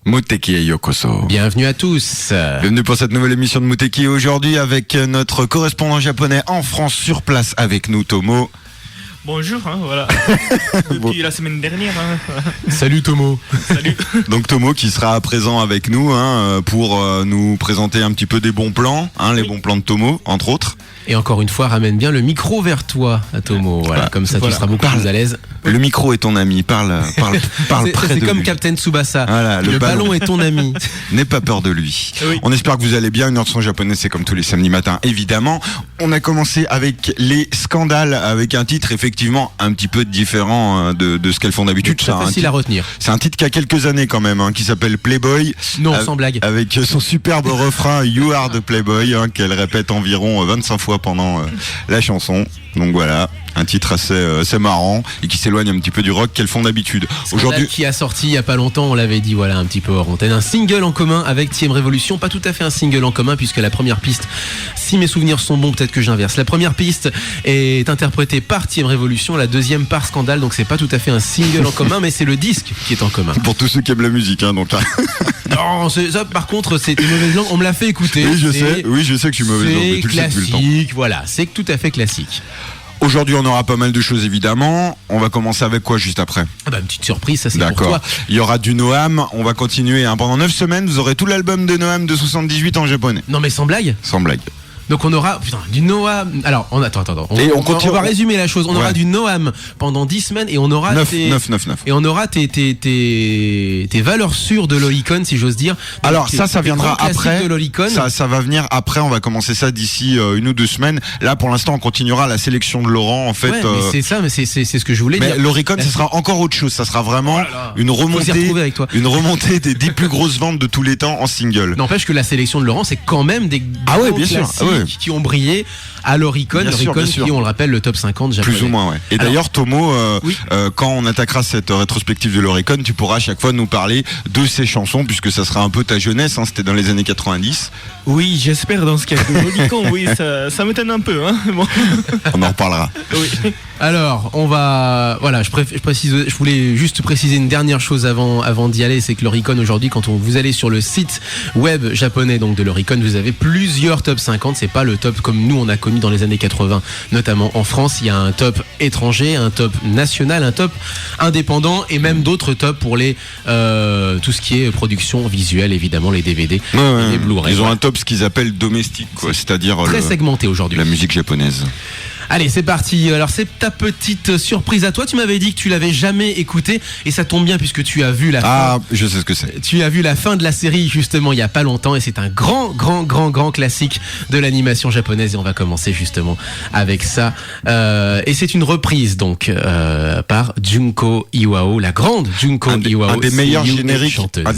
Muteki et Yokoso. Bienvenue à tous. Bienvenue pour cette nouvelle émission de Muteki. Aujourd'hui avec notre correspondant japonais en France sur place avec nous, Tomo. Bonjour, voilà. Depuis la semaine dernière. Salut Tomo. Salut. Donc Tomo qui sera présent avec nous pour nous présenter un petit peu des bons plans, les bons plans de Tomo, entre autres. Et encore une fois, ramène bien le micro vers toi, Tomo. Voilà, comme ça tu seras beaucoup plus à l'aise. Le micro est ton ami, parle près de lui. C'est comme Captain Tsubasa. Voilà, le ballon est ton ami. N'aie pas peur de lui. Oui. On espère que vous allez bien. Une heure de son japonais, c'est comme tous les samedis matins, évidemment. On a commencé avec les scandales, avec un titre effectivement un petit peu différent de ce qu'elles font d'habitude. C'est facile à retenir. C'est un titre qui a quelques années quand même, qui s'appelle Playboy. Non, sans blague. Avec son superbe refrain You are the Playboy, qu'elle répète environ 25 fois pendant la chanson. Donc voilà, un titre assez marrant et qui s'éloigne un petit peu du rock qu'elles font d'habitude. Aujourd'hui, qui a sorti il y a pas longtemps, on l'avait dit, voilà, un petit peu hors antenne, un single en commun avec TM Révolution. Pas tout à fait un single en commun puisque la première piste, si mes souvenirs sont bons, peut-être que j'inverse. La première piste est interprétée par TM Révolution, la deuxième par Scandale. Donc c'est pas tout à fait un single en commun, mais c'est le disque qui est en commun. Pour tous ceux qui aiment la musique, donc. Non, ça par contre, c'est une mauvaise langue. On me l'a fait écouter. Oui, je sais que je suis mauvaise langue, mais tu le sais depuis le temps. Classique, voilà, c'est tout à fait classique. Aujourd'hui, on aura pas mal de choses évidemment. On va commencer avec quoi juste après ? Une petite surprise, ça c'est D'accord. pour toi. Il y aura du Noam. On va continuer pendant 9 semaines. Vous aurez tout l'album de Noam de 78 en japonais. Non mais sans blague. Sans blague. Donc on aura du Noam. Alors attends. On va résumer la chose. On aura du Noam pendant 10 semaines et on aura 9. Et on aura tes valeurs sûres de l'Oricon, si j'ose dire. Donc alors ça viendra après. De l'Oricon. Ça va venir après. On va commencer ça d'ici 1 ou 2 semaines. Là pour l'instant on continuera la sélection de Laurent en fait. Ouais, mais c'est ça, mais c'est ce que je voulais dire. Mais l'Oricon, ça sera encore autre chose. Ça sera vraiment une remontée des 10 plus grosses ventes de tous les temps en single. N'empêche que la sélection de Laurent, c'est quand même des classiques qui ont brillé à l'Oricon, qui on le rappelle le top 50 japonais. Plus ou moins, ouais. Et d'ailleurs Tomo, quand on attaquera cette rétrospective de l'Oricon, tu pourras à chaque fois nous parler de ces chansons puisque ça sera un peu ta jeunesse, c'était dans les années 90. Oui, j'espère dans ce cas de l'Oricon, oui, ça m'étonne un peu, Bon. On en reparlera. Oui. Alors, on va, voilà, je voulais juste préciser une dernière chose avant d'y aller, c'est que l'Oricon aujourd'hui, quand vous allez sur le site web japonais donc de l'Oricon, vous avez plusieurs top 50. C'est pas le top comme nous on a connu dans les années 80, notamment en France. Il y a un top étranger, un top national, un top indépendant et même d'autres tops pour les tout ce qui est production visuelle, évidemment les DVD, et les Blu-ray. Ils ont un top ce qu'ils appellent domestique, c'est-à-dire très segmenté aujourd'hui. La musique japonaise. Allez, c'est parti. Alors, c'est ta petite surprise à toi. Tu m'avais dit que tu l'avais jamais écouté et ça tombe bien puisque tu as vu la fin. Ah, je sais ce que c'est. Tu as vu la fin de la série justement il y a pas longtemps et c'est un grand classique de l'animation japonaise et on va commencer justement avec ça. Et c'est une reprise donc par Junko Iwao, la grande Junko Iwao. Un des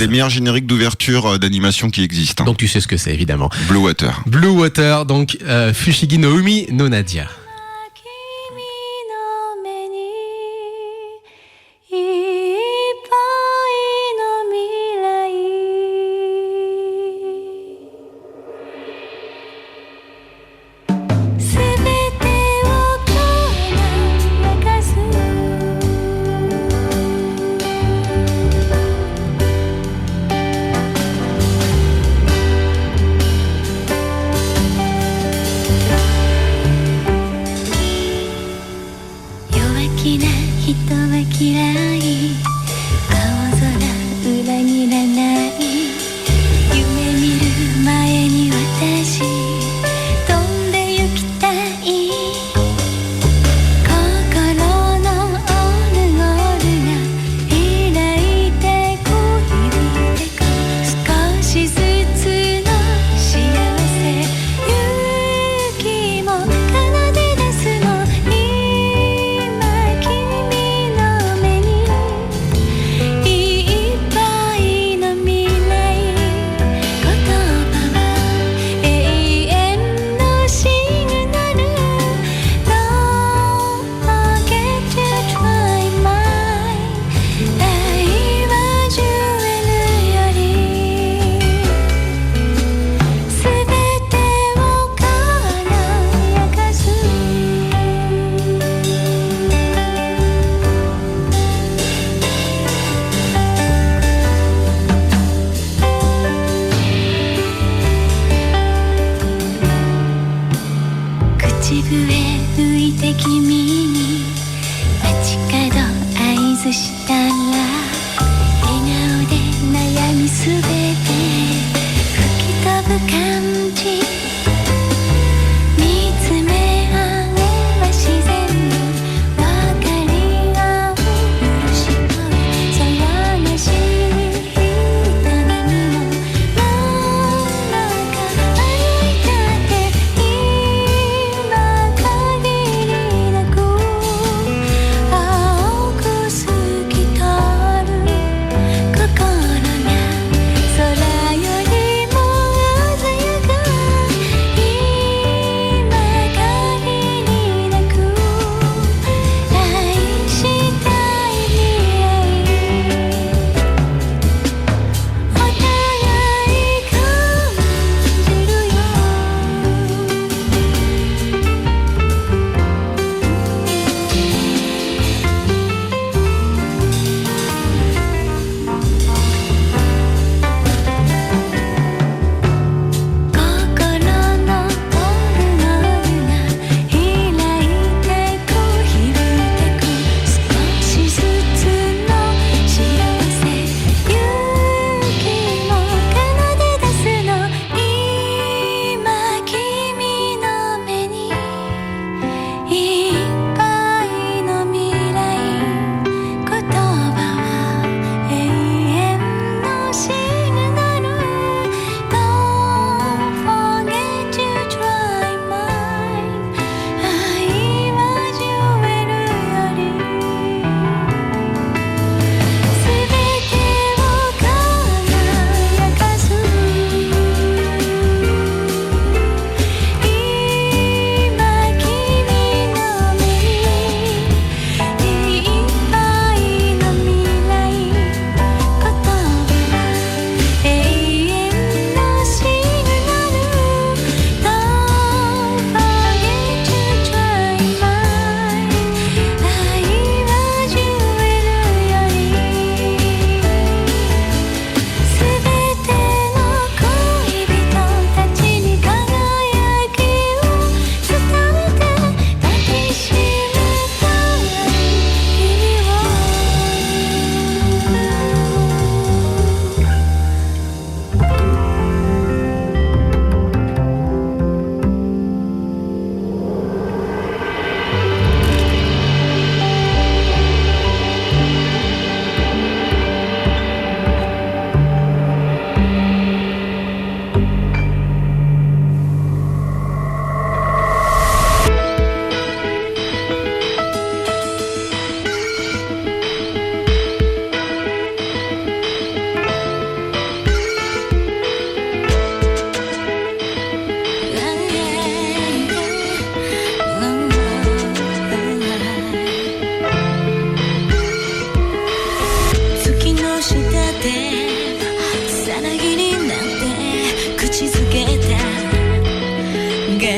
meilleurs génériques d'ouverture d'animation qui existent. Donc tu sais ce que c'est évidemment. Blue Water, donc Fushigi no Umi no Nadia.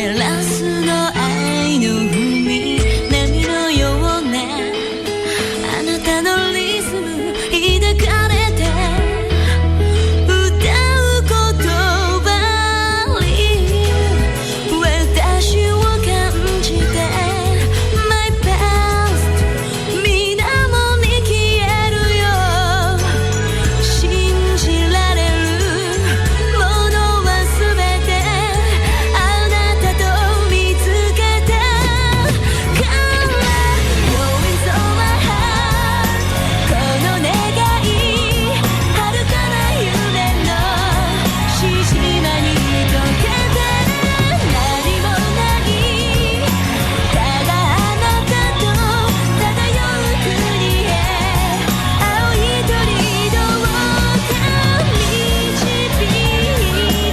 照らすの愛の海波のようなあなたのリズム抱かれて歌う言葉に私を感じて My past 水面に消えるよ信じられるものはすべてあなたと見つけたから You're in so my heart この願い遥かな夢の獅子島に溶けて何もないただあなたと漂う国へ青い鳥どうか導い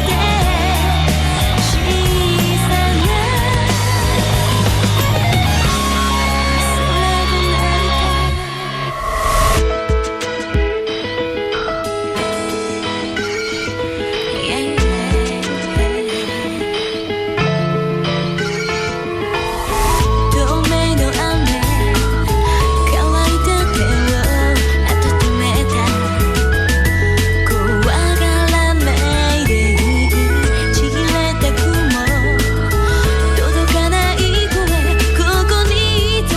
て小さな空が透明の雨乾いた手を温めた怖がらないでいいちぎれた雲届かない声ここにいて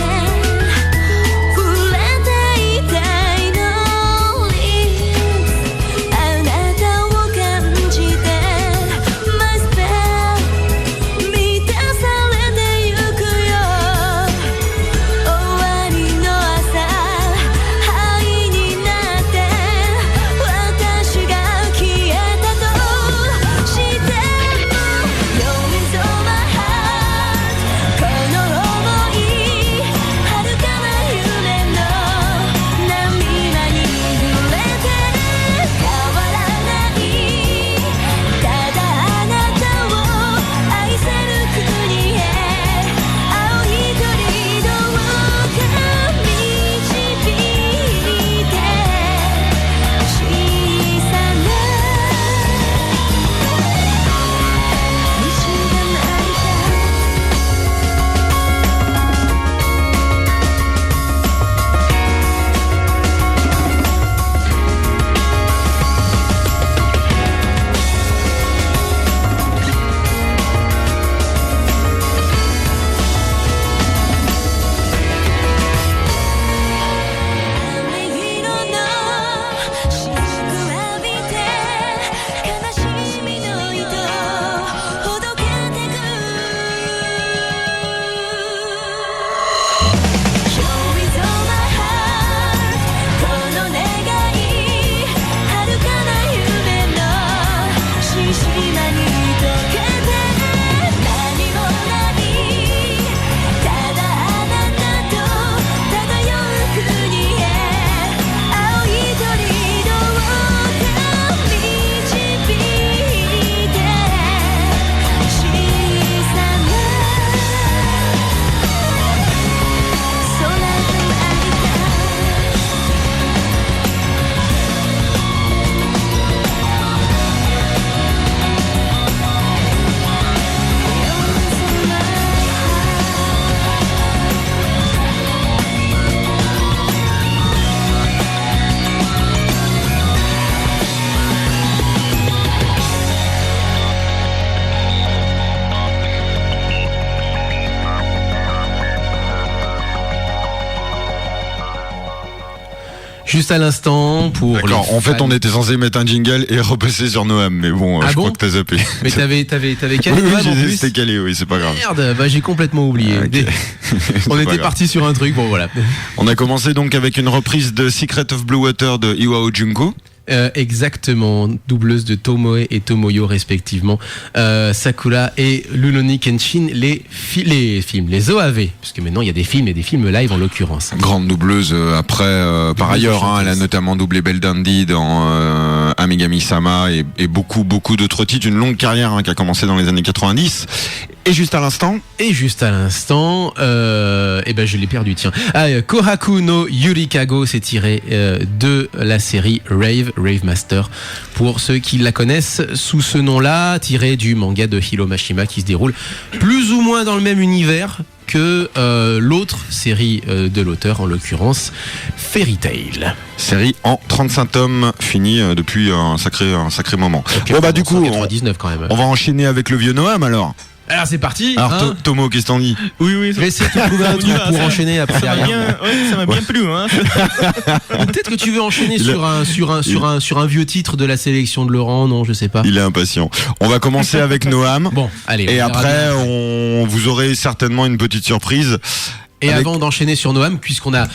触れていたいのにあなたを感じて My spell 満たされてゆくよ終わりの朝灰になって私が消えたとしても You're in so my heart この想い遥かな夢の波間に揺れて変わらないただあなたを愛せる国へ青い鳥どうか導いて小さな虹が泣い雨色の雫浴びて悲しみの糸ほどけてく You're in so my heart この願い遥かな夢の獅子島に溶けて何もないただあなたと漂う国へ青い鳥どうか導いて小さな空が泣いた Juste à l'instant pour D'accord, les en fait fans. on était censé mettre un jingle et repasser sur Noam, mais bon, Ah je bon crois que t'as zappé. Mais t'avais calé Oui, Noam en plus. c'était calé, oui, c'est pas grave. Merde, bah j'ai complètement oublié. Ah, ok. C'est On pas était grave. parti sur un truc, bon voilà. On a commencé donc avec une reprise de Secret of Blue Water de Iwao Junko. Exactement, doubleuse de Tomoe et Tomoyo respectivement. Sakura et Rurouni Kenshin, les films, les OAV, parce que maintenant il y a des films et des films live en l'occurrence. Grande doubleuse après, par ailleurs, hein, elle a notamment doublé Belle Dandy dans Amigami Sama et beaucoup d'autres titres. Une longue carrière hein, qui a commencé dans les années 90. Et juste à l'instant, je l'ai perdu, tiens. Kohaku no Yurikago, c'est tiré de la série Rave Master. Pour ceux qui la connaissent sous ce nom-là, tiré du manga de Hiro Mashima qui se déroule plus ou moins dans le même univers que l'autre série de l'auteur, en l'occurrence Fairy Tail. série en 35 tomes, finie depuis un sacré moment. Bon bah du coup, 99 quand même. on va enchaîner avec le vieux Noam alors. Alors c'est parti. Alors Tomo, qu'est-ce que t'en dis? Oui. Je vais essayer de trouver un truc pour enchaîner après Ça m'a derrière. bien plu. Hein. Ou peut-être que tu veux enchaîner sur un vieux titre de la sélection de Laurent, non, je sais pas. Il est impatient. On va commencer avec Noam. Bon, allez. Et après, vous aurez certainement une petite surprise. Et avant d'enchaîner sur Noam, puisqu'on a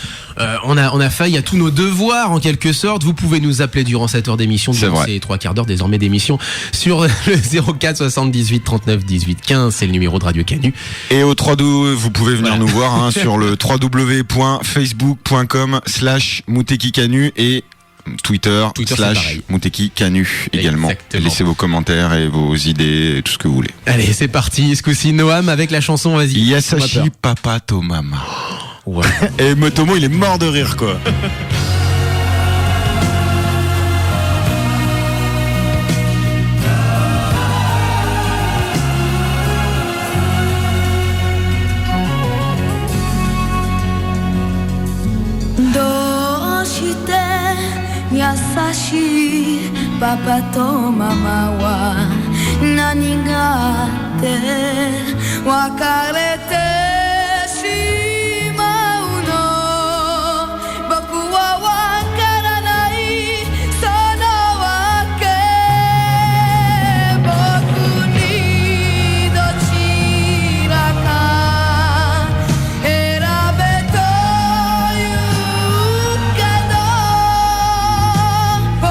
failli à tous nos devoirs en quelque sorte, vous pouvez nous appeler durant cette heure d'émission, durant ces 3 quarts d'heure désormais d'émission, sur le 04 78 39 18 15, c'est le numéro de Radio Canu. Et au 3W, vous pouvez venir nous voir sur le www.facebook.com/Muteki-Canu et Twitter /Muteki-Canu également. Exactement. Laissez vos commentaires et vos idées et tout ce que vous voulez. Allez, c'est parti. Ce coup-ci, Noam avec la chanson, vas-y. Yasashi Papa Tomama. Ouais. Et Motomo, il est mort de rire, quoi. 優しいパパとママは何があって別れてしまうの僕は分からないその訳僕にどちらか選べというけど僕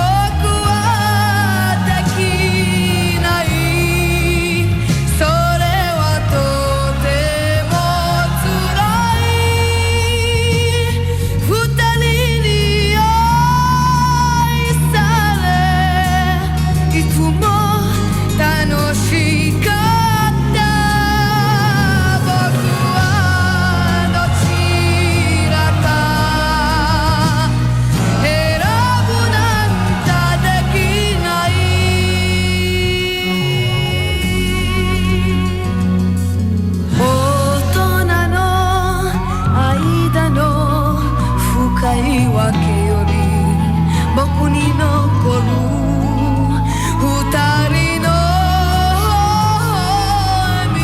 はできないそれはとても辛い二人に愛されいつも楽しかった僕はどちらか選ぶなんてできない大人の間の深いわけより僕に残る二人の意味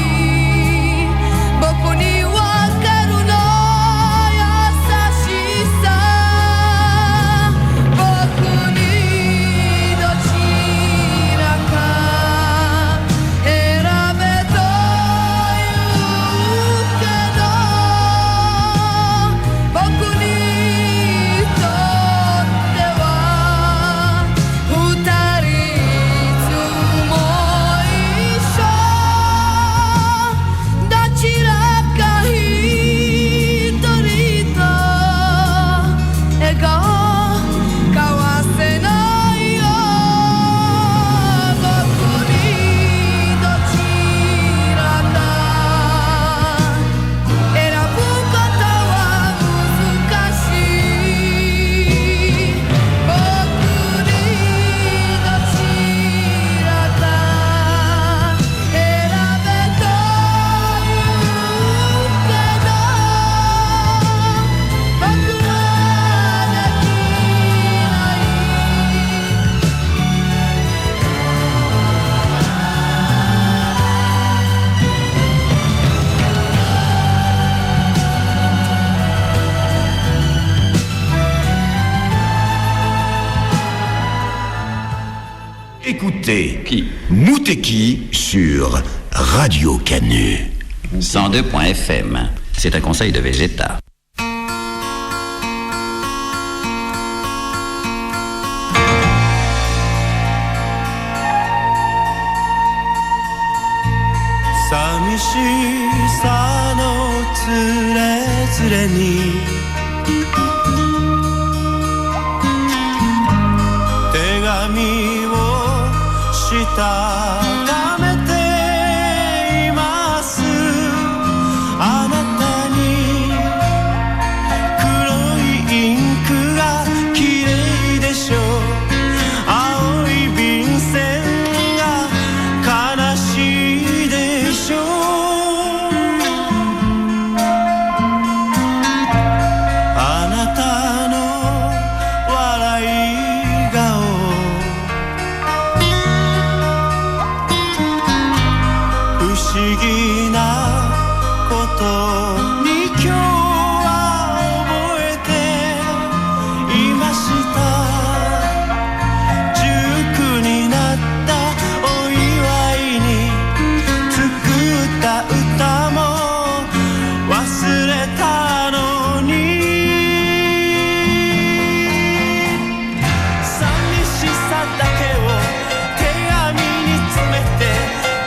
僕にわかるの優しさ僕にどちらか選べというけど僕にとっては二人いつも一緒どちらか一人と笑顔交わせないよ僕にどちらか選ぶことは難しい僕にどちらか選べというけど僕はできないÉcoutez Muteki sur Radio Canu. 102.fm. C'est un conseil de Vegeta. なことに今日は覚えていました19になったお祝いに作った歌も忘れたのに寂しさだけを手紙に詰めて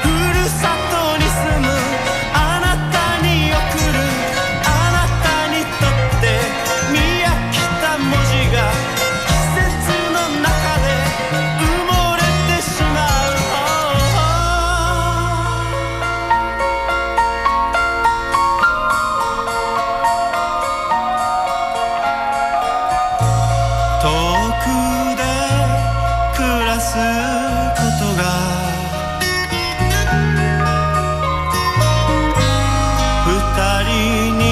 ふるさとに住むあなたに送るあなたにとって見飽きた文字が季節の中で埋もれてしまう遠くで暮らすことが二人に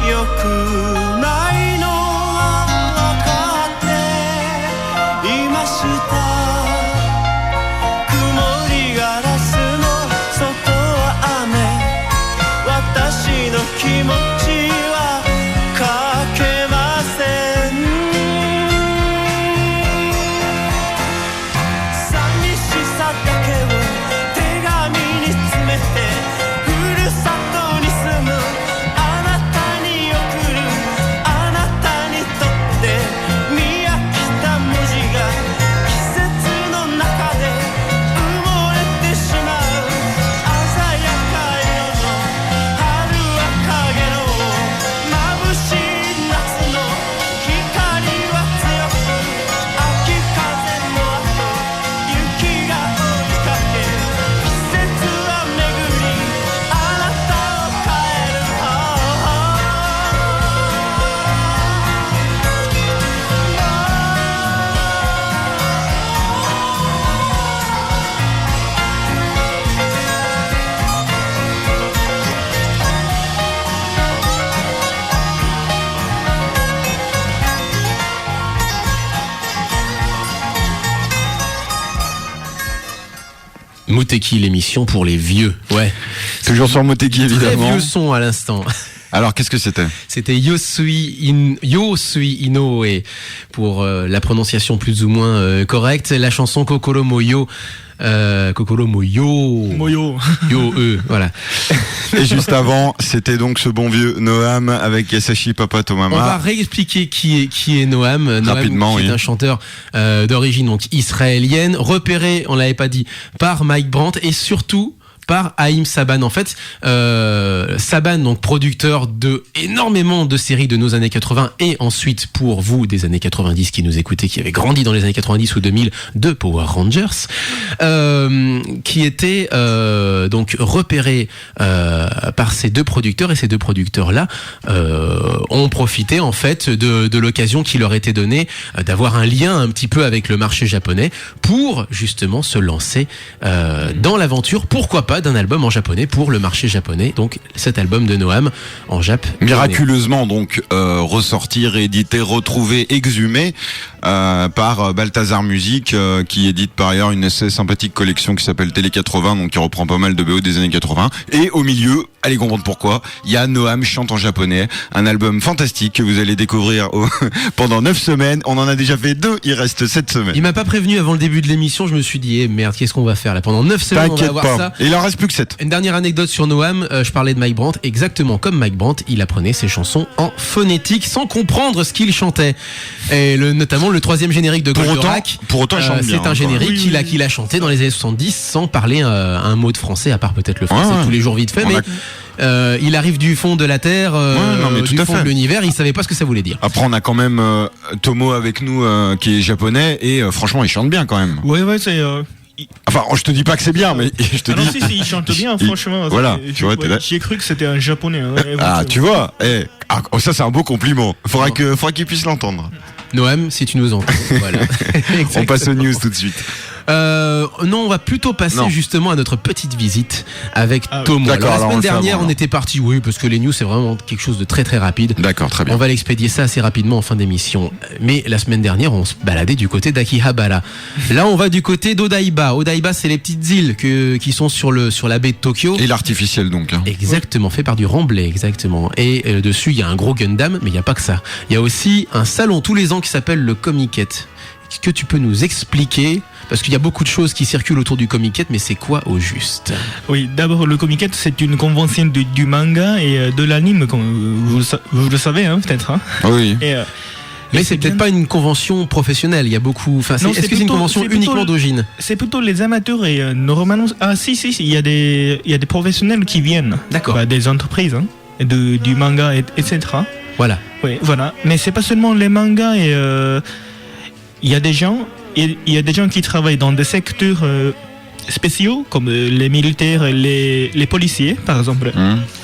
よくないのは分かっていました曇りガラスの外は雨私の気持ちはかけません寂しさだけを手紙に詰めてふるさとに住むあなたに送るあなたにとって見飽きた文字が季節の中で埋もれてしまう鮮やか色の春は影の眩しい夏の光は強く秋風の後雪が追いかけ季節は巡りあなたを変えるMoteki, l'émission pour les vieux. Ouais. Toujours sur Moteki, Très évidemment. vieux son à l'instant. Alors, qu'est-ce que c'était? C'était Yosui Inoue pour la prononciation plus ou moins correcte. La chanson Kokoro Moyo. Moyo. Voilà. Et juste avant, c'était donc ce bon vieux Noam avec Yasashi Papa Tomama. On va réexpliquer qui est Noam. Noam, Rapidement, qui est oui. un chanteur d'origine donc israélienne, repéré, on l'avait pas dit, par Mike Brandt et surtout par Haïm Saban. En fait, Saban, donc producteur de énormément de séries de nos années 80 et ensuite pour vous des années 90 qui nous écoutez, qui avez grandi dans les années 90 ou 2000 de Power Rangers, qui était donc repéré par ces deux producteurs, et ces deux producteurs-là ont profité en fait de l'occasion qui leur était donnée d'avoir un lien un petit peu avec le marché japonais pour justement se lancer dans l'aventure, pourquoi pas, d'un album en japonais pour le marché japonais. Donc cet album de Noam en Jap. Miraculeusement donc ressorti, réédité, retrouvé, exhumé par Balthazar Music, qui édite par ailleurs une assez sympathique collection qui s'appelle Télé 80, donc qui reprend pas mal de BO des années 80. Et au milieu, allez comprendre pourquoi, il y a Noam chante en japonais, un album fantastique que vous allez découvrir pendant 9 semaines. On en a déjà fait 2, il reste 7 semaines. Il m'a pas prévenu avant le début de l'émission, je me suis dit merde, qu'est-ce qu'on va faire là pendant 9 semaines? On va T'inquiète avoir pas, ça. et il en reste plus que 7. Une dernière anecdote sur Noam, je parlais de Mike Brandt, exactement comme Mike Brandt, il apprenait ses chansons en phonétique sans comprendre ce qu'il chantait. Et notamment le troisième générique de Goldorak, pour autant, il chante bien, c'est un hein, générique oui, oui. qu'il a chanté dans les années 70 sans parler un mot de français, à part peut-être le français Ouais, tous les jours vite fait, on mais a- il arrive du fond de la terre, non, mais tout du à fond fait. de l'univers, il savait pas ce que ça voulait dire. Après, on a quand même Tomo avec nous, qui est japonais, et franchement, il chante bien quand même. Ouais, c'est. Enfin, je te dis pas que c'est bien, mais je te Ah non, dis. si, il chante bien, franchement. Voilà, tu vois, t'es là. J'ai cru que c'était un japonais. Hein, Ah, tu vois, ça c'est un beau compliment. Faudra qu'il puisse l'entendre. Noam, si tu nous entends, voilà. On passe aux news tout de suite. Non, on va plutôt passer Non. justement à notre petite visite avec Ah oui. Tomo. D'accord, Alors, la alors on semaine le fait dernière, avant, on alors. était parti, oui, parce que les news c'est vraiment quelque chose de très très rapide. D'accord, très bien. On va l'expédier ça assez rapidement en fin d'émission. Mais la semaine dernière, on se baladait du côté d'Akihabara. Là, on va du côté d'Odaiba. Odaiba, c'est les petites îles qui sont sur la baie de Tokyo. Et l'artificiel donc. Hein. Exactement, fait par du remblai, exactement. Et dessus, il y a un gros Gundam, mais il n'y a pas que ça. Il y a aussi un salon tous les ans qui s'appelle le Comiket. Est-ce que tu peux nous expliquer, parce qu'il y a beaucoup de choses qui circulent autour du Comiket, mais c'est quoi au juste? Oui, d'abord le Comiket, c'est une convention du manga et de l'anime, comme vous le savez hein, peut-être. Hein. Oui. Et, Mais et c'est peut-être bien- pas une convention professionnelle, il y a beaucoup... Enfin, Non, est-ce c'est que c'est une plutôt- convention c'est plutôt uniquement le- d'Ojin? C'est plutôt les amateurs et normalement... Ah si, il y a des professionnels qui viennent. D'accord. Bah, des entreprises, hein, et du manga, etc. Voilà. Oui, voilà. Mais c'est pas seulement les mangas et il y a des gens, il y a des gens qui travaillent dans des secteurs spéciaux comme les militaires, et les policiers, par exemple.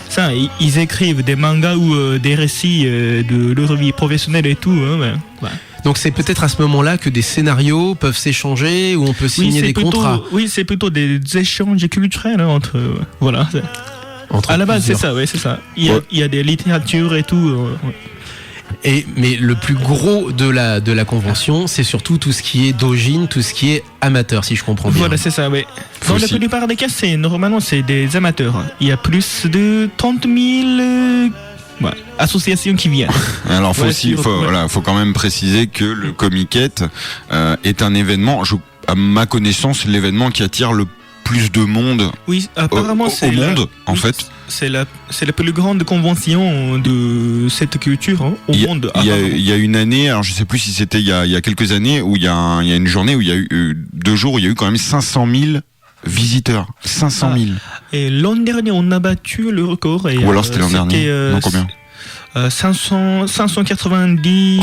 Ça, ils écrivent des mangas ou des récits de leur vie professionnelle et tout. Hein, ouais. Donc c'est peut-être à ce moment-là que des scénarios peuvent s'échanger, ou on peut signer des contrats. Oui, c'est plutôt des échanges culturels hein, entre. Voilà. Entre À la base, c'est plusieurs. ça, oui, c'est ça. Il y a des littératures et tout. Ouais. Mais le plus gros de la convention, c'est surtout tout ce qui est d'Ojin, tout ce qui est amateur, si je comprends bien. Voilà, c'est ça, oui. Faut Dans la aussi- plupart des cas, normalement, c'est des amateurs. Il y a plus de 30 000 associations qui viennent. Alors faut Ouais, aussi, sûr, faut, ouais. voilà, faut quand même préciser que le Comiket est un événement, à ma connaissance, l'événement qui attire le plus de monde Oui, au, apparemment, au c'est monde, en oui, fait. C'est la plus grande convention de cette culture hein, au monde. apparemment. Il y a une année, alors je sais plus si c'était il y a quelques années, où il y a une journée où il y a eu 2 jours où il y a eu quand même 500 000 visiteurs. 500 000. Et l'an dernier, on a battu le record. Et, Ou alors c'était l'an dernier. Non, combien 590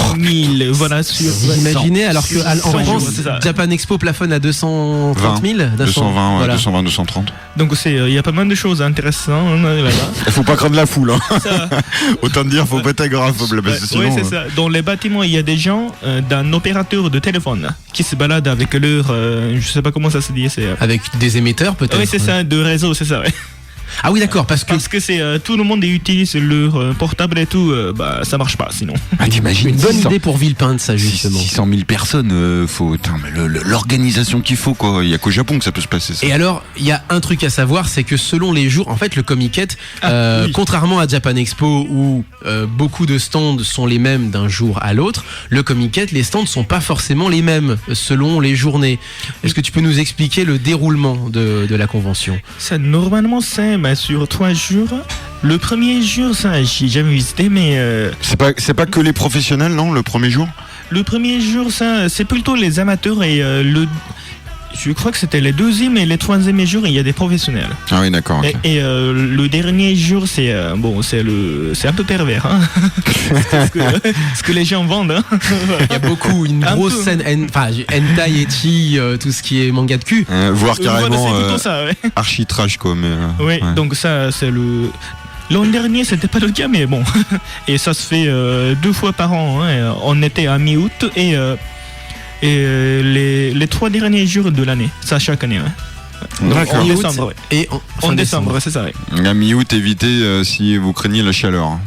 000. Voilà, sur. Vous imaginez, alors qu'en 100 jours, France, c'est ça. Japan Expo plafonne à 230 000 220, ouais, voilà. 220, 230. Donc il y a pas mal de choses intéressantes hein, là-bas. Il faut pas craindre la foule, hein. Ça, Autant te dire, faut pas être agoraphobe, parce que sinon, oui, c'est ça. Dans les bâtiments, il y a des gens d'un opérateur de téléphone qui se baladent avec leur, je sais pas comment ça se dit, c'est. Avec des émetteurs peut-être. Oui, c'est ça, de réseau, c'est ça. Ouais. Ah oui, d'accord, parce que Parce que c'est tout le monde utilise leur portable et tout, bah ça marche pas sinon. Ah, t'imagines une bonne 600 idée pour Villepinte, ça justement. 600 000 personnes, faut, mais l'organisation qu'il faut, quoi. Il y a qu'au Japon que ça peut se passer, ça. Et alors, il y a un truc à savoir, c'est que selon les jours, en fait, le Comiket, Oui. contrairement à Japan Expo où beaucoup de stands sont les mêmes d'un jour à l'autre, le Comiket, les stands sont pas forcément les mêmes selon les journées. Est-ce que tu peux nous expliquer le déroulement de la convention? Ça normalement c'est sur 3 jours. Le premier jour, ça j'ai jamais visité, mais C'est pas que les professionnels, non, le premier jour? le premier jour, ça c'est plutôt les amateurs et je crois que c'était les deuxième et les troisième jours, il y a des professionnels. Ah oui, d'accord. ok. Et le dernier jour, c'est c'est un peu pervers, hein. ce que les gens vendent. Hein. Il y a beaucoup, une Un grosse peu. scène, hentai, ecchi, tout ce qui est manga de cul. Voire Voilà, carrément c'est plutôt ça. Ouais. archi trash, quoi. Mais, Oui, ouais. donc ça, c'est le. L'an dernier, c'était pas le cas, mais bon. Et ça se fait 2 fois par an. Hein. On était à mi-août et les 3 derniers jours de l'année. Ça, chaque année. Ouais. Donc, D'accord. en Mi-août, décembre, ouais. Et En décembre, c'est ça. Ouais. À mi-août, évitez si vous craignez la chaleur. Hein.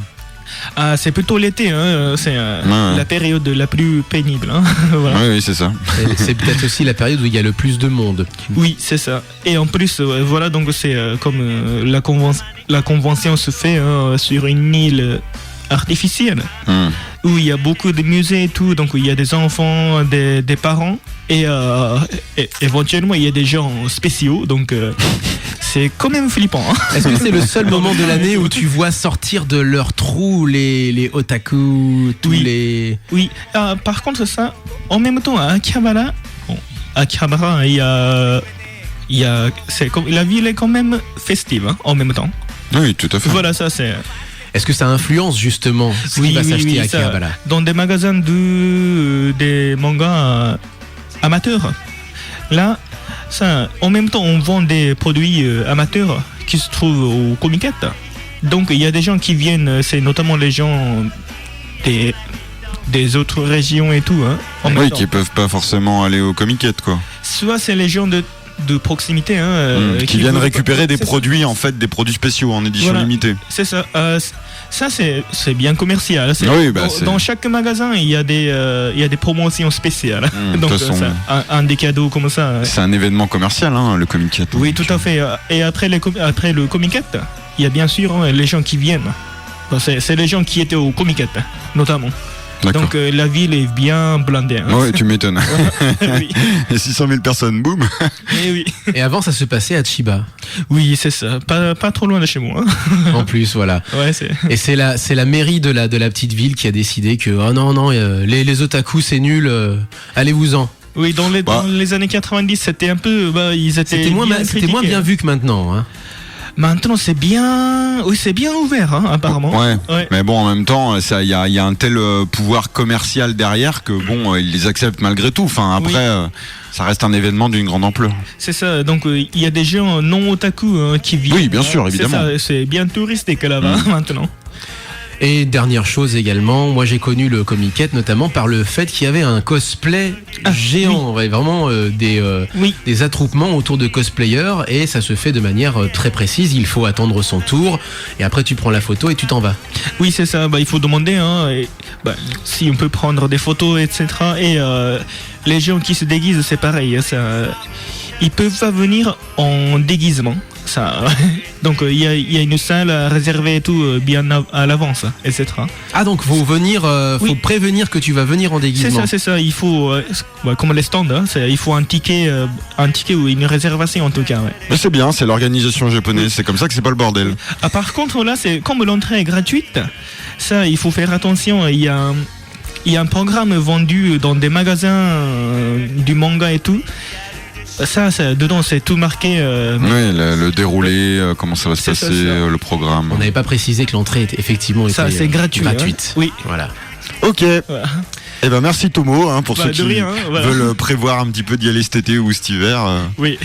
Ah, c'est plutôt l'été. Hein. C'est Ouais. la période la plus pénible. Hein. Voilà. Oui, c'est ça. c'est peut-être aussi la période où il y a le plus de monde. Oui, c'est ça. Et en plus, voilà, donc c'est comme la convention se fait sur une île artificielle. Où il y a beaucoup de musées et tout, donc il y a des enfants, des parents et éventuellement il y a des gens spéciaux, donc c'est quand même flippant. Hein. Est-ce que c'est le seul moment de l'année où tu vois sortir de leur trou les otaku, tous Oui. les... Oui, par contre ça, en même temps à Akihabara, c'est comme la ville est quand même festive hein, en même temps. Oui, tout à fait. Voilà, ça c'est. Est-ce que ça influence justement ce qui va s'acheter à ça, Akihabara? dans des magasins des mangas amateurs. Là, ça, en même temps, on vend des produits amateurs qui se trouvent au Comiket. Donc, il y a des gens qui viennent, c'est notamment les gens des autres régions et tout. Hein, en même Oui, temps. qui peuvent pas forcément aller au Comiket, quoi. Soit c'est les gens de proximité qui viennent récupérer des c'est ça. produits, en fait, des produits spéciaux en édition Voilà. limitée. C'est ça. Ça c'est bien commercial. Oui, bah, dans chaque magasin il y a des promotions spéciales. De Donc toute façon, un des cadeaux comme ça. c'est un événement commercial, hein, le Comiket. Oui, tout à fait. Et après le Comiket, il y a bien sûr les gens qui viennent. Bon, c'est les gens qui étaient au Comiket, notamment. D'accord. Donc la ville est bien blindée. Hein. Ouais, tu m'étonnes. Oui. Et 600 000 personnes, boum. Et oui. Et avant, ça se passait à Chiba. Oui, c'est ça. Pas trop loin de chez moi. Hein. En plus, voilà. Ouais, c'est. Et c'est la mairie de la petite ville qui a décidé que oh non, les otaku c'est nul, allez-vous-en. Oui, dans les années 90, c'était un peu. Ils étaient. C'était moins critiqués. bien vu que maintenant. Hein. Maintenant, c'est bien ouvert, hein, apparemment. Ouais. Ouais. Mais bon, en même temps, il y a un tel pouvoir commercial derrière que bon, ils les acceptent malgré tout. Enfin, après, Oui. ça reste un événement d'une grande ampleur. C'est ça. Donc, il y a des gens non otaku qui vivent. Oui, bien sûr, évidemment. C'est ça. C'est bien touristique là-bas maintenant. Et dernière chose également, moi j'ai connu le Comiket notamment par le fait qu'il y avait un cosplay géant, ouais, vraiment Oui. des attroupements autour de cosplayers et ça se fait de manière très précise. Il faut attendre son tour et après tu prends la photo et tu t'en vas. Oui, c'est ça. Il faut demander si on peut prendre des photos, etc. Et les gens qui se déguisent, c'est pareil. Ça, ils peuvent pas venir en déguisement. Ça. Donc il y a une salle réservée et tout bien à l'avance, etc. Ah donc faut Oui. prévenir que tu vas venir en déguisement. C'est ça. Il faut, comme les stands, hein, il faut un ticket ou une réservation en tout cas. Ouais. Mais c'est bien, c'est l'organisation japonaise. C'est comme ça que c'est pas le bordel. Ah, par contre là, c'est comme l'entrée est gratuite. Ça, il faut faire attention. Il y a un programme vendu dans des magasins du manga et tout. Ça, dedans, c'est tout marqué. Oui, le déroulé, comment ça va se C'est ça, passer, ça. le programme. On n'avait pas précisé que l'entrée était effectivement Ça, était, c'est gratuit. gratuite. Hein. Oui. Voilà. Ok. Voilà. Eh ben merci Tomo, hein, pour Bah, ceux de qui rien, voilà. veulent prévoir un petit peu d'y aller cet été ou cet hiver. Oui.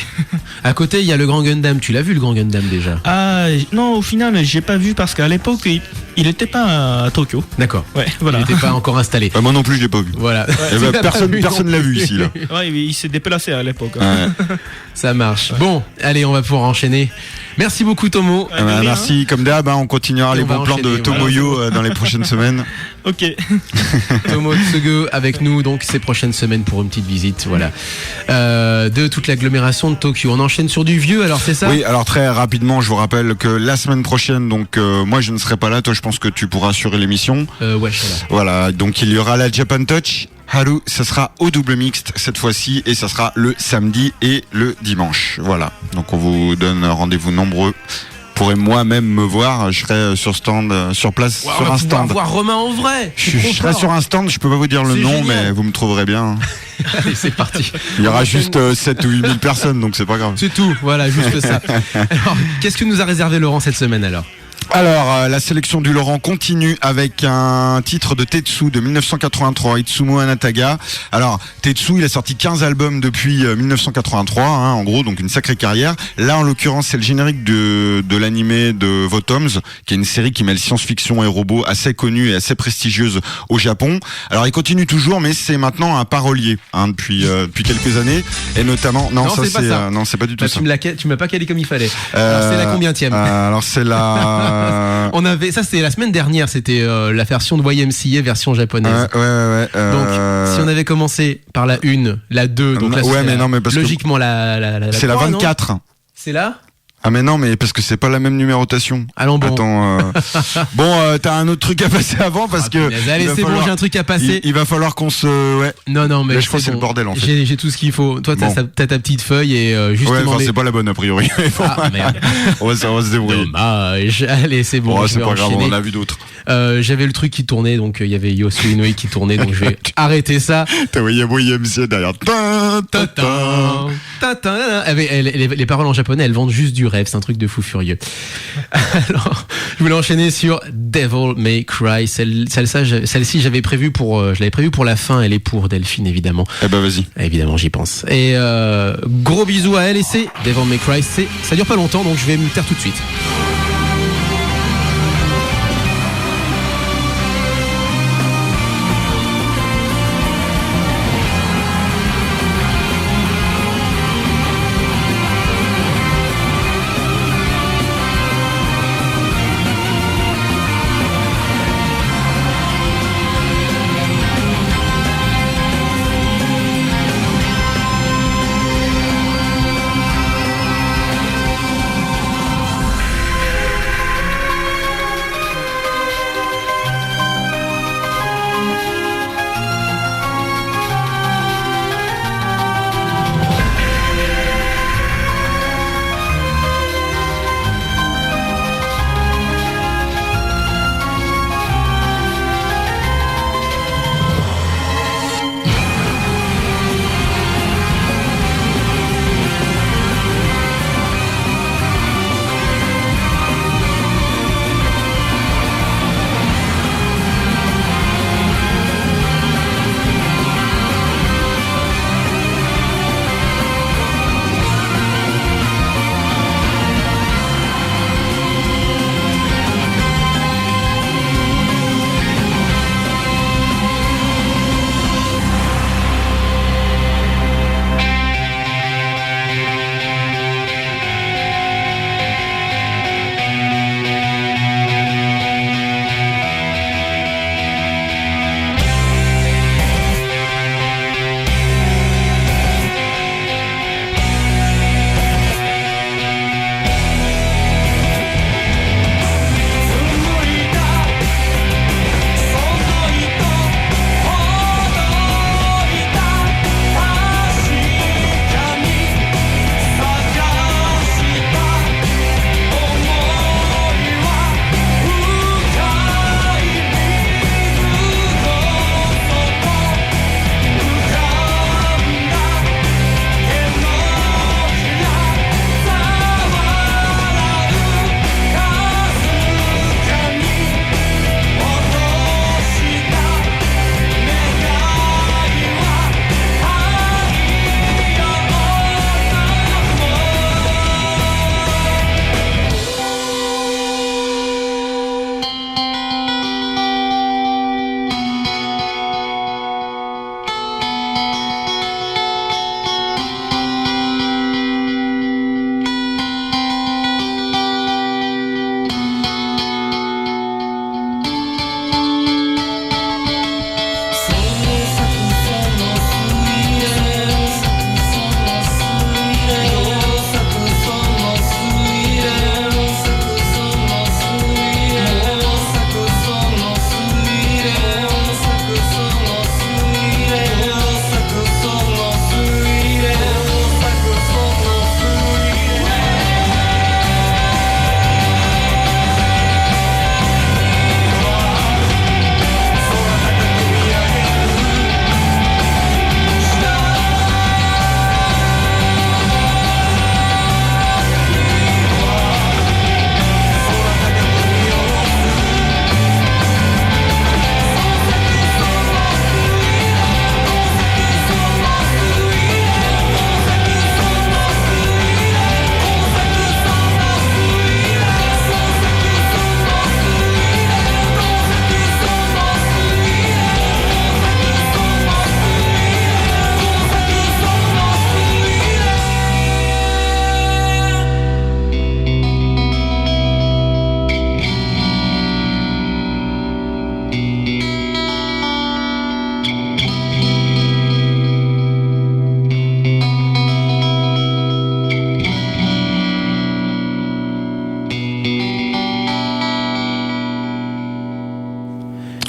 À côté, il y a le Grand Gundam. Tu l'as vu le Grand Gundam déjà? Ah non, au final, j'ai pas vu parce qu'à l'époque, il était pas à Tokyo. D'accord. Ouais, voilà. Il n'était pas encore installé. Moi non plus, je l'ai pas vu. Voilà. Eh ben, Tu l'as pas vu personne non l'a vu plus. ici là. Ouais, il s'est déplacé à l'époque. Ouais. Ça marche. Bon, allez, on va pouvoir enchaîner. Merci beaucoup Tomo. De rien. Merci, comme d'hab, hein, on continuera Et les on va bons plans de enchaîner, Tomoyo dans les prochaines semaines. Ok. Tomo Tsugu avec nous donc ces prochaines semaines pour une petite visite, voilà, de toute l'agglomération de Tokyo. On enchaîne sur du vieux, alors c'est ça? Oui, alors très rapidement, je vous rappelle que la semaine prochaine, donc moi je ne serai pas là, toi je pense que tu pourras assurer l'émission. Ouais, je suis là. Voilà, donc il y aura la Japan Touch. Haru, ça sera au double mixte cette fois-ci et ça sera le samedi et le dimanche. Voilà, donc on vous donne rendez-vous nombreux. Vous pourrez moi-même me voir, je serai sur stand, sur place, Wow, sur on va un pouvoir stand. voir Romain en vrai. Je serai sur un stand, je peux pas vous dire le C'est nom, génial. mais vous me trouverez bien. Allez, c'est parti. Il y aura On juste enchaîne. 7 ou 8 000 personnes, donc c'est pas grave. C'est tout, voilà, juste ça. Alors, qu'est-ce que nous a réservé Laurent cette semaine alors? Alors, la sélection du Laurent continue avec un titre de Tetsu de 1983, Itsumo Anataga. Alors, Tetsu, il a sorti 15 albums depuis 1983, hein, en gros, donc une sacrée carrière. Là, en l'occurrence, c'est le générique de l'animé de Votoms, qui est une série qui mêle science-fiction et robots assez connue et assez prestigieuse au Japon. Alors, il continue toujours, mais c'est maintenant un parolier, hein, depuis quelques années, et notamment, Non, c'est pas ça. non, c'est pas du tout Bah, ça. tu m'as pas calé comme il fallait. Alors, c'est la combientième? Alors, c'est la On avait, ça c'était la semaine dernière, c'était la version de YMCA version japonaise. ouais. Donc, si on avait commencé par la 1, la 2, donc là, Ouais, c'est mais la- non, mais parce que- logiquement c'est la 3, non 24. C'est là? Ah mais non, mais parce que c'est pas la même numérotation. Allons bon. Attends, t'as un autre truc à passer avant parce que punaise, allez, il va c'est bon, falloir- j'ai un truc à passer. Il va falloir qu'on se, ouais. Non, mais Là, je crois que c'est le bordel, en fait. J'ai tout ce qu'il faut. Toi, t'as Bon. t'as ta petite feuille et Ouais, justement. enfin, c'est pas la bonne a priori. Ah merde. on va se débrouiller. Dommage. Allez, c'est bon. Bon, je c'est vais pas grave, on enchaîner. en a vu d'autres. J'avais le truc qui tournait, donc il y avait Yosu Inouye qui tournait, donc je vais arrêter ça. T'as voyé YMCA derrière. Tatin, tatin. Les paroles en japonais, elles vendent juste du rêve. C'est un truc de fou furieux. Alors, je voulais enchaîner sur Devil May Cry. Celle-ci, je l'avais prévue pour la fin. Elle est pour Delphine, évidemment. Eh ben vas-y. Évidemment, j'y pense. Et gros bisous à elle. Et c'est Devil May Cry. Ça dure pas longtemps, donc je vais me taire tout de suite. 「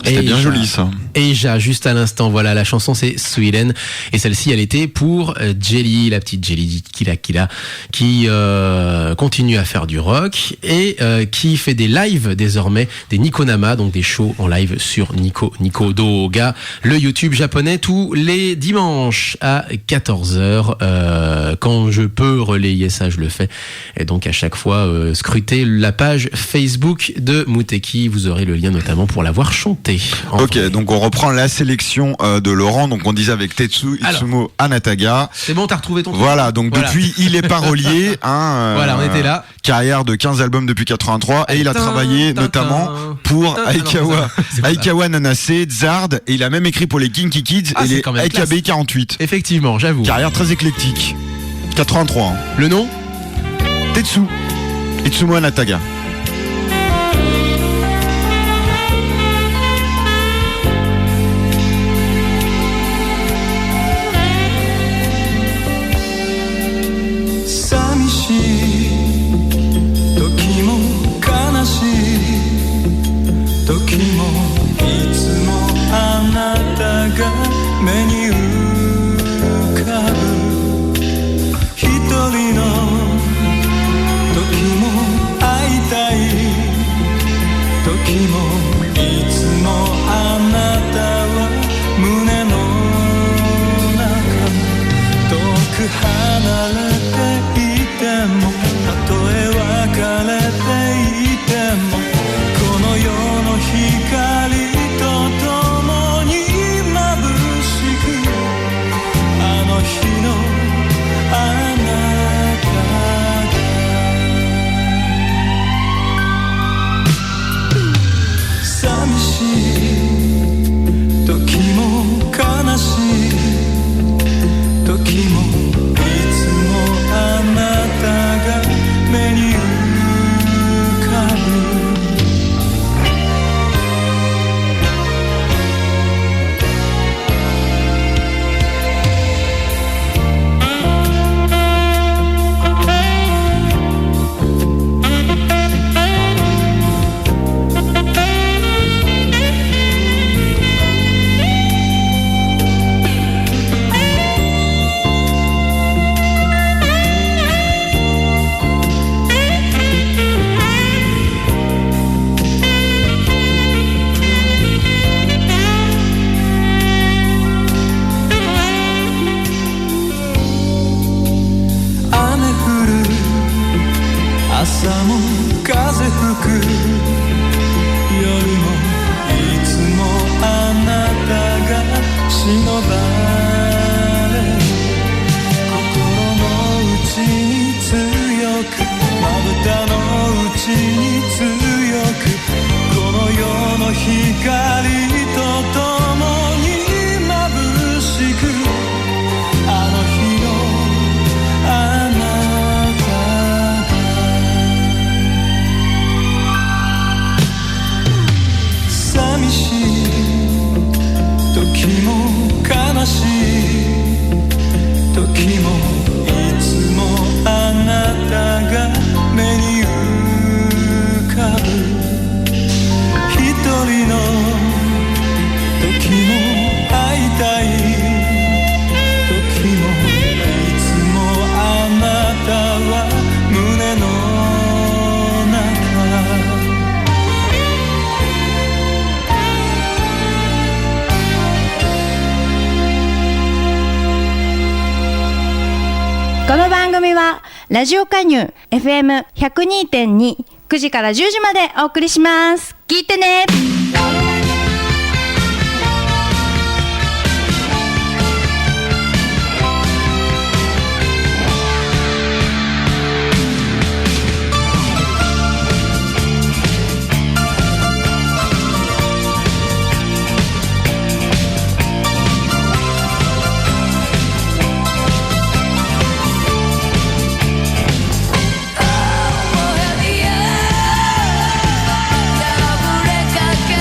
C'était bien joli ça. Eija, juste à l'instant, voilà, la chanson c'est Sweden. Et celle-ci, elle était pour Jelly, la petite Jelly Kila qui continue à faire du rock et qui fait des lives désormais, des Nikonama, donc des shows en live sur Nico Doga, le YouTube japonais, tous les dimanches à 14h. Quand je peux relayer ça, je le fais. Et donc à chaque fois, scrutez la page Facebook de Muteki, vous aurez le lien notamment pour l'avoir chanté. Ok, donc on reprend la sélection de Laurent. Donc on disait avec Tetsu Itsumo Anataga. C'est bon, t'as retrouvé ton truc. Voilà, donc depuis il est parolier. Voilà, on était là. Carrière de 15 albums depuis 83 et il a travaillé notamment pour Aikawa Nanase, Zard, et il a même écrit pour les Kinky Kids et les AKB 48. Effectivement, j'avoue. Carrière très éclectique. 83. Hein. Le nom ? Tetsu Itsumo Anataga.この番組はラジオ加入 FM102.2 9時から10時までお送りします。聞いてね。破れかけ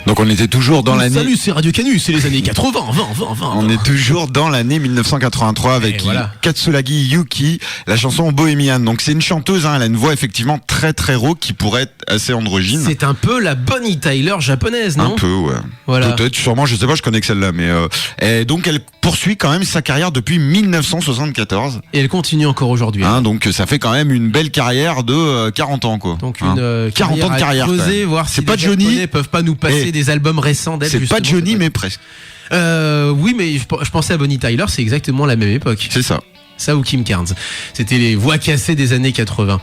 Donc on était toujours dans l'année. Salut, c'est Radio Canu, c'est les années 80, 20. On est toujours dans l'année 1983 avec Et voilà. Katsuragi Yuki, la chanson Bohemian. Donc c'est une chanteuse, hein, elle a une voix effectivement très très rauque qui pourrait être assez androgyne. C'est un peu la Bonnie Tyler japonaise, non? Un peu, ouais. Voilà. Peut-être, sûrement, je sais pas, je connais que celle-là, mais et donc elle poursuit quand même sa carrière depuis 1974. Et elle continue encore aujourd'hui. Hein, donc ça fait quand même une belle carrière de 40 ans, quoi. Donc Hein. une 40 ans de carrière. creuser, quand même. voir C'est si pas les Johnny. Japonais peuvent pas nous passer des albums récents d'elle. C'est pas justement, Johnny, mais presque. Oui, mais je pensais à Bonnie Tyler, c'est exactement la même époque. C'est ça. Ça ou Kim Carnes. C'était les voix cassées des années 80.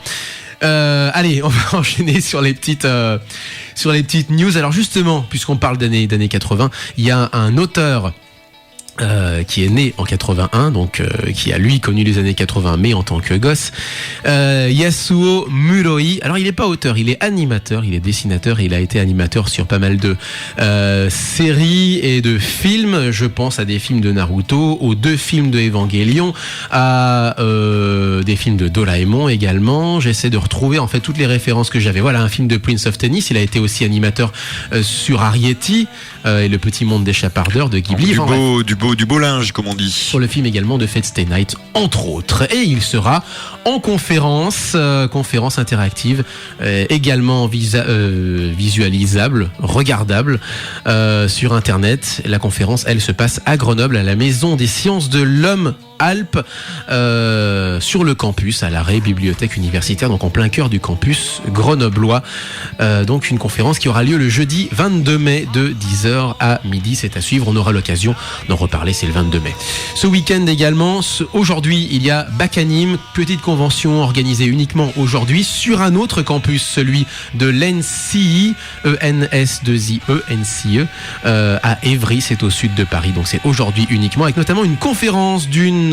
Allez, on va enchaîner sur les petites news. Alors justement, puisqu'on parle d'années 80, il y a un auteur qui est né en 81, donc qui a lui connu les années 80, mais en tant que gosse, Yasuo Muroi. Alors il est pas auteur, il est animateur, il est dessinateur et il a été animateur sur pas mal de séries et de films. Je pense à des films de Naruto, aux 2 films de Evangelion, à des films de Doraemon également. J'essaie de retrouver en fait toutes les références que j'avais. Voilà, un film de Prince of Tennis. Il a été aussi animateur sur Arrietty et Le Petit Monde des Chapardeurs de Ghibli. Du beau linge, comme on dit. Sur le film également de Fate Stay Night, entre autres. Et il sera en conférence interactive, également visualisable, regardable sur Internet. La conférence, elle, se passe à Grenoble, à la Maison des Sciences de l'Homme Alpes, sur le campus, à l'arrêt bibliothèque universitaire, donc en plein cœur du campus grenoblois. Donc une conférence qui aura lieu le jeudi 22 mai de 10h à midi. C'est à suivre, on aura l'occasion d'en reparler, c'est le 22 mai. Ce week-end également, aujourd'hui, il y a Bakanim, petite convention organisée uniquement aujourd'hui sur un autre campus, celui de l'NCI, ENS2IE, à Évry, c'est au sud de Paris. Donc c'est aujourd'hui uniquement, avec notamment une conférence d'une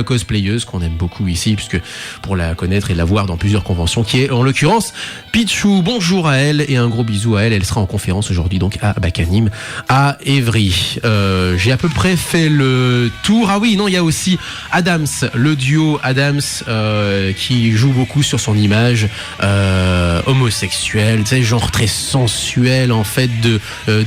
cosplayeuse qu'on aime beaucoup ici, puisque pour la connaître et la voir dans plusieurs conventions, qui est en l'occurrence Pichou. Bonjour à elle et un gros bisou à elle. Elle sera en conférence aujourd'hui donc à Bakanim, à Évry. J'ai à peu près fait le tour. Ah oui, non, il y a aussi Adams, le duo Adams, qui joue beaucoup sur son image homosexuelle, tu sais, genre très sensuel en fait, de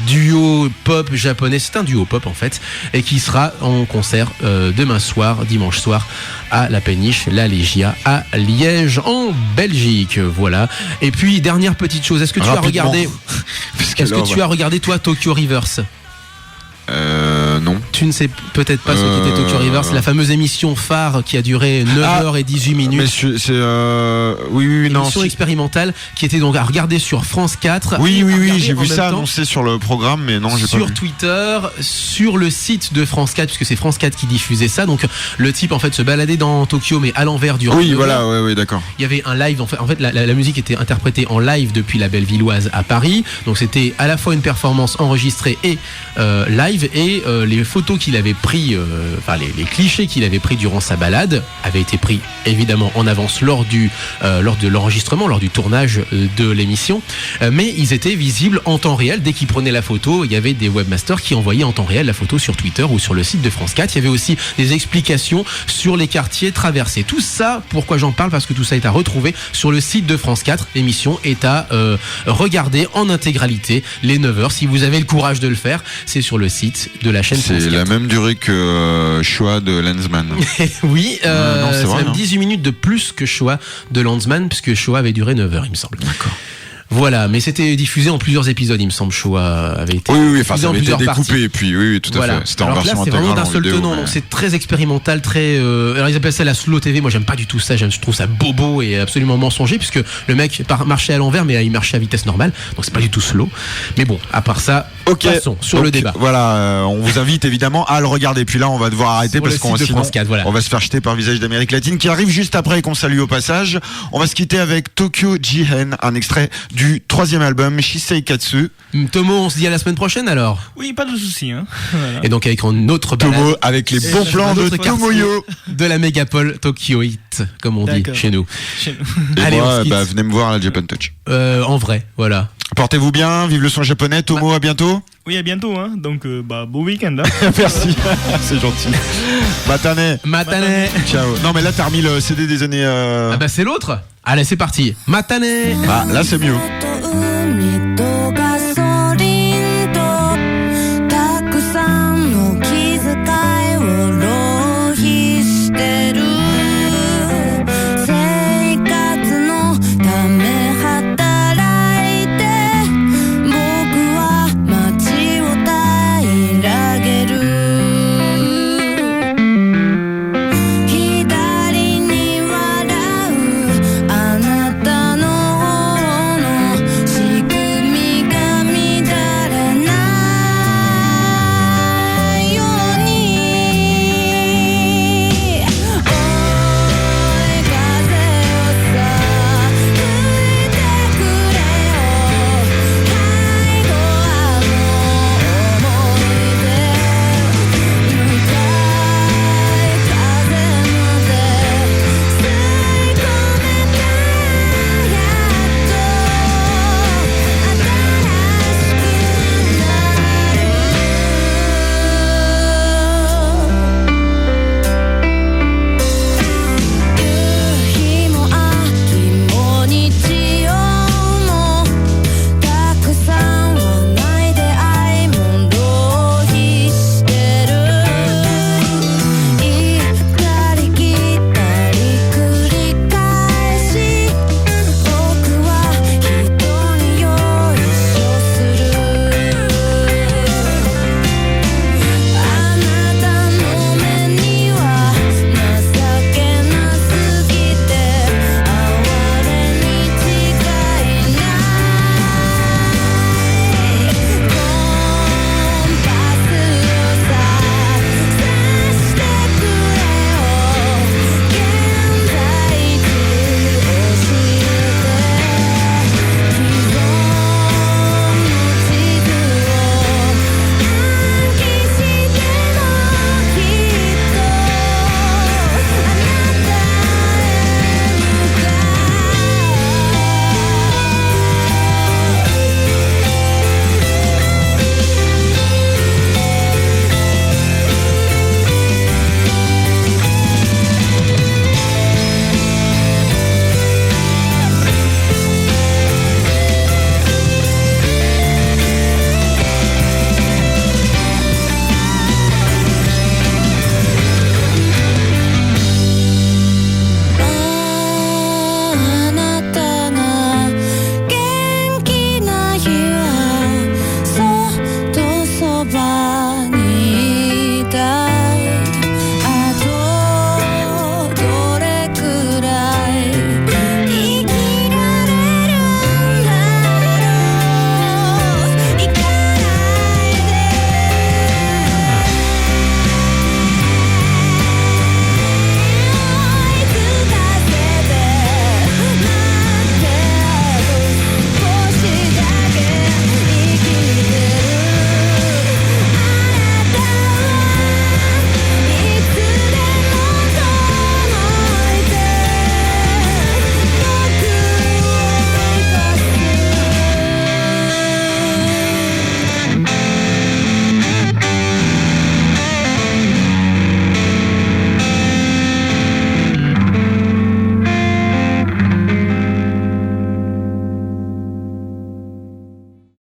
duo pop japonais. C'est un duo pop en fait, et qui sera en concert dimanche soir à la péniche La Légia à Liège en Belgique. Voilà. Et puis dernière petite chose, est-ce que tu as regardé tu as regardé toi Tokyo Rivers? Non. Tu ne sais peut-être pas ce qu'était Tokyo Rivers, la fameuse émission phare qui a duré 9h18 minutes. Mais c'est oui, non. Émission expérimentale qui était donc à regarder sur France 4. Oui, j'ai vu ça annoncé sur le programme, mais non, j'ai pas vu. Sur Twitter, sur le site de France 4, puisque c'est France 4 qui diffusait ça. Donc le type en fait se baladait dans Tokyo, mais à l'envers du. Oui, voilà, oui, d'accord. Il y avait un live. En fait, la musique était interprétée en live depuis la Bellevilloise à Paris. Donc c'était à la fois une performance enregistrée et live, et les photos qu'il avait pris, les clichés qu'il avait pris durant sa balade avaient été pris évidemment en avance lors de l'enregistrement, lors du tournage de l'émission, mais ils étaient visibles en temps réel. Dès qu'il prenait la photo, il y avait des webmasters qui envoyaient en temps réel la photo sur Twitter ou sur le site de France 4. Il y avait aussi des explications sur les quartiers traversés. Tout ça, pourquoi j'en parle? Parce que tout ça est à retrouver sur le site de France 4. L'émission est à regarder en intégralité les 9h. Si vous avez le courage de le faire, c'est sur le site de la chaîne France 4. C'est la même durée que Shoah de Lensman. Oui, non, c'est vrai, même 18 minutes de plus que Shoah de Landsman, puisque Shoah avait duré 9h, il me semble. D'accord. Voilà, mais c'était diffusé en plusieurs épisodes, il me semble. Shoah avait été enfin ça avait été découpé, et puis oui, tout à fait. C'était en version intégrale. C'est vraiment d'un seul vidéo, tenant, donc c'est très expérimental, très. Alors ils appellent ça la slow TV. Moi, j'aime pas du tout ça. Je trouve ça bobo et absolument mensonger, puisque le mec marchait à l'envers, mais il marchait à vitesse normale, donc c'est pas du tout slow. Mais bon, à part ça, passons sur le débat. Voilà, on vous invite évidemment à le regarder. Puis là, on va devoir arrêter parce qu'on sinon on va se faire jeter par Visage d'Amérique latine, qui arrive juste après, qu'on salue au passage. On va se quitter avec Tokyo Jihen, un extrait du 3e album Shisei Katsu. Tomo, on se dit à la semaine prochaine alors. Oui, pas de souci. Hein. Voilà. Et donc avec une autre balade, Tomo avec les bons plans de Tomoyo de la mégapole Tokyoite, comme on dit chez nous. Et allez, moi, venez me voir à la Japan Touch. En vrai, voilà. Portez-vous bien, vive le son japonais. Tomo, à bientôt. Oui, à bientôt. Hein. Donc, bon week-end. Hein. Merci, c'est gentil. Matane. Ciao. Non, mais là, t'as remis le CD des années. Ah bah c'est l'autre. Allez, c'est parti. Matane. Ah, là, c'est mieux.